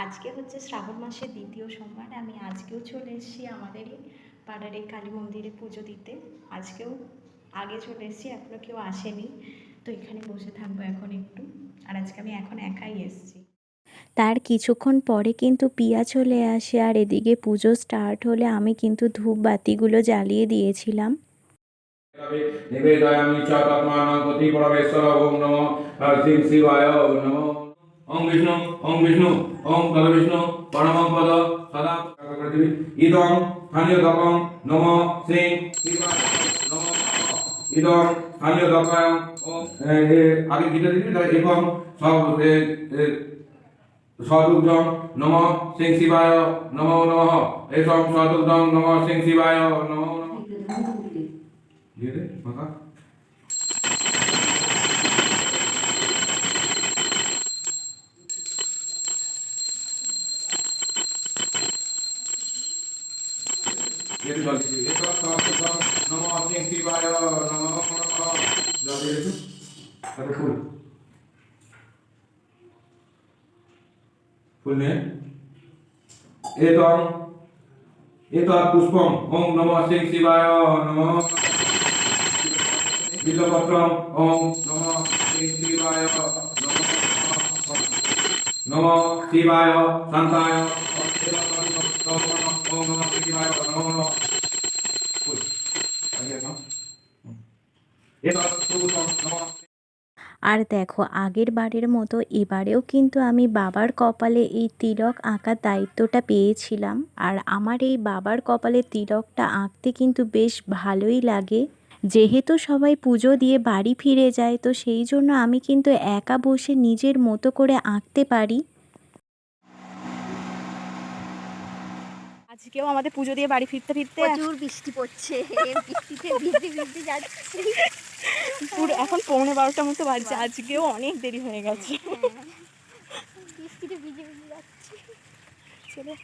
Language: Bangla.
আজকে হচ্ছে শ্রাবণ মাসের দ্বিতীয় সোমবার। আমি আজকেও চলে এসেছি আমাদেরই পাড়ার এই কালী মন্দিরে পুজো দিতে। আজকেও আগে চলে এসেছি, এখনও কেউ আসেনি, তো এখানে বসে থাকবো এখন একটু। আর আজকে আমি এখন একাই এসেছি। তার কিছুক্ষণ পরে কিন্তু পিয়া চলে আসে, আর এদিকে পুজো স্টার্ট হলে আমি কিন্তু ধূপ বাতিগুলো জ্বালিয়ে দিয়েছিলাম। নিবেদয়ামি চ তৎমানং পতি পরমেশ্বর ওম নমো শিব শিবায় নমো। ওম বিষ্ণু ওম তদ বিষ্ণু পরমং পদ সদা ইদং স্থানীয় দকং নমো সিং শিবায় নমো। ইদং স্থানীয় দকং আগে গীতা দিবি তাহলে এবং সব সদুগ্ধং নমো সিং শিবায় নমো নমঃ। এসং সদুগ্ধং নমো সিং শিবায় নমো নমঃ। ये दे बता ये तो जल्दी से एक बार नमो सिंह शिवाय नमो नमः जल्दी से अरे फुल ने एतम पुष्पम ओम नमो सिंह शिवाय नमो। बिल्वपत्रम ओम नमो सिंह शिवाय नमो शिवाय शांताय ओम नमो शिवाय नमो नमः। আর দেখো, আগের বারের মতো এবারেও কিন্তু আমি বাবার কপালে এই তিলক আঁকার দায়িত্বটা পেয়েছিলাম। আর আমার এই বাবার কপালে তিলকটা আঁকতে কিন্তু বেশ ভালোই লাগে। যেহেতু সবাই পুজো দিয়ে বাড়ি ফিরে যায়, তো সেই জন্য আমি কিন্তু একা বসে নিজের মতো করে আঁকতে পারি। আজকেও আমাদের পুজো দিয়ে বাড়ি ফিরতে ফিরতে প্রচুর বৃষ্টি পড়ছে, বৃষ্টিতে ভিজতে ভিজতে যাচ্ছি। পুরো এখন 11:15টার মতো বাজছে, আজকেও অনেক দেরি হয়ে গেছে। বৃষ্টিতে ভিজে ভিজে যাচ্ছি। চলো।